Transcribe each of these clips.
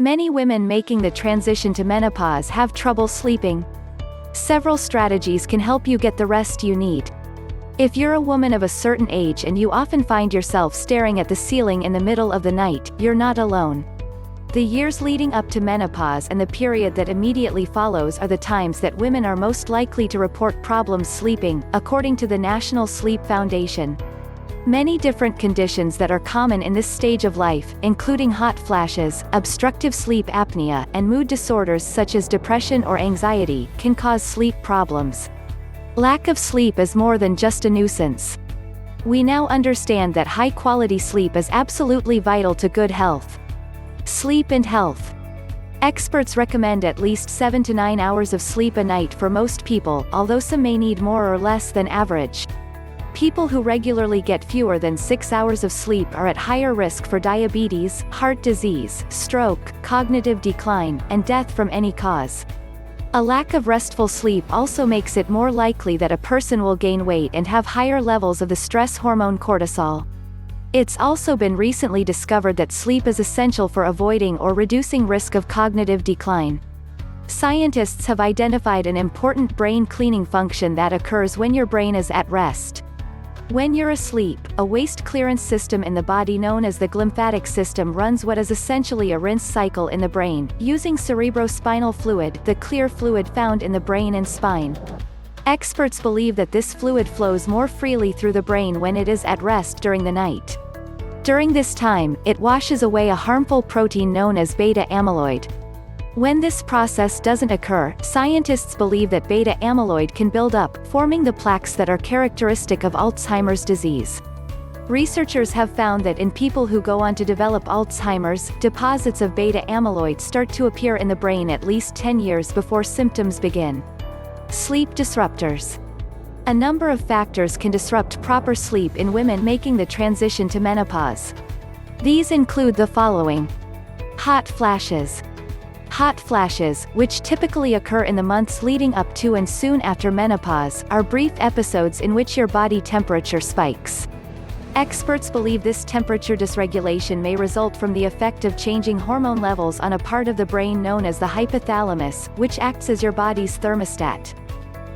Many women making the transition to menopause have trouble sleeping. Several strategies can help you get the rest you need. If you're a woman of a certain age and you often find yourself staring at the ceiling in the middle of the night, you're not alone. The years leading up to menopause and the period that immediately follows are the times that women are most likely to report problems sleeping, according to the National Sleep Foundation. Many different conditions that are common in this stage of life, including hot flashes, obstructive sleep apnea, and mood disorders such as depression or anxiety, can cause sleep problems. Lack of sleep is more than just a nuisance. We now understand that high-quality sleep is absolutely vital to good health. Sleep and health. Experts recommend at least 7 to 9 hours of sleep a night for most people, although some may need more or less than average. People who regularly get fewer than 6 hours of sleep are at higher risk for diabetes, heart disease, stroke, cognitive decline, and death from any cause. A lack of restful sleep also makes it more likely that a person will gain weight and have higher levels of the stress hormone cortisol. It's also been recently discovered that sleep is essential for avoiding or reducing risk of cognitive decline. Scientists have identified an important brain cleaning function that occurs when your brain is at rest. When you're asleep, a waste clearance system in the body known as the glymphatic system runs what is essentially a rinse cycle in the brain, using cerebrospinal fluid, the clear fluid found in the brain and spine. Experts believe that this fluid flows more freely through the brain when it is at rest during the night. During this time, it washes away a harmful protein known as beta amyloid. When this process doesn't occur, scientists believe that beta amyloid can build up, forming the plaques that are characteristic of Alzheimer's disease. Researchers have found that in people who go on to develop Alzheimer's, deposits of beta amyloid start to appear in the brain at least 10 years before symptoms begin. Sleep disruptors. A number of factors can disrupt proper sleep in women making the transition to menopause. These include the following. Hot flashes. Hot flashes, which typically occur in the months leading up to and soon after menopause, are brief episodes in which your body temperature spikes. Experts believe this temperature dysregulation may result from the effect of changing hormone levels on a part of the brain known as the hypothalamus, which acts as your body's thermostat.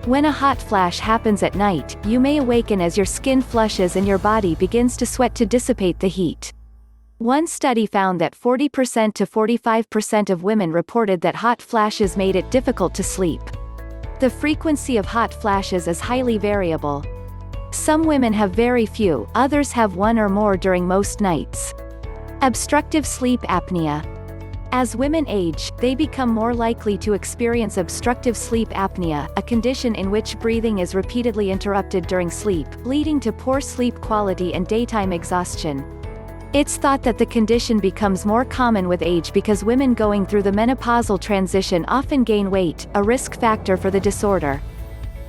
When a hot flash happens at night, you may awaken as your skin flushes and your body begins to sweat to dissipate the heat. One study found that 40% to 45% of women reported that hot flashes made it difficult to sleep. The frequency of hot flashes is highly variable. Some women have very few, others have one or more during most nights. Obstructive sleep apnea. As women age, they become more likely to experience obstructive sleep apnea, a condition in which breathing is repeatedly interrupted during sleep, leading to poor sleep quality and daytime exhaustion. It's thought that the condition becomes more common with age because women going through the menopausal transition often gain weight, a risk factor for the disorder.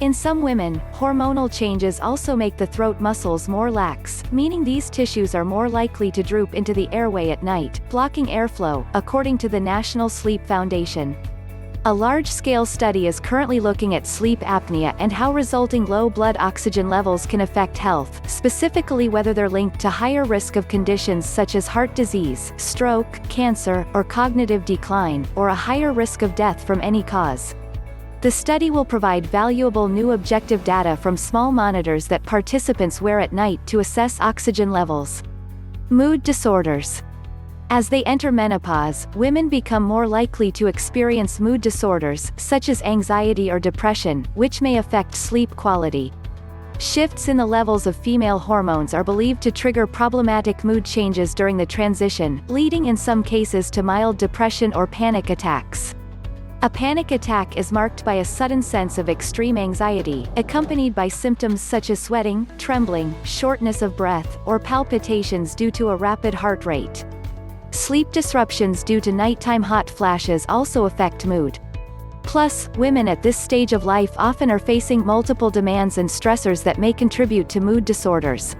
In some women, hormonal changes also make the throat muscles more lax, meaning these tissues are more likely to droop into the airway at night, blocking airflow, according to the National Sleep Foundation. A large-scale study is currently looking at sleep apnea and how resulting low blood oxygen levels can affect health, specifically whether they're linked to higher risk of conditions such as heart disease, stroke, cancer, or cognitive decline, or a higher risk of death from any cause. The study will provide valuable new objective data from small monitors that participants wear at night to assess oxygen levels. Mood disorders. As they enter menopause, women become more likely to experience mood disorders, such as anxiety or depression, which may affect sleep quality. Shifts in the levels of female hormones are believed to trigger problematic mood changes during the transition, leading in some cases to mild depression or panic attacks. A panic attack is marked by a sudden sense of extreme anxiety, accompanied by symptoms such as sweating, trembling, shortness of breath, or palpitations due to a rapid heart rate. Sleep disruptions due to nighttime hot flashes also affect mood. Plus, women at this stage of life often are facing multiple demands and stressors that may contribute to mood disorders.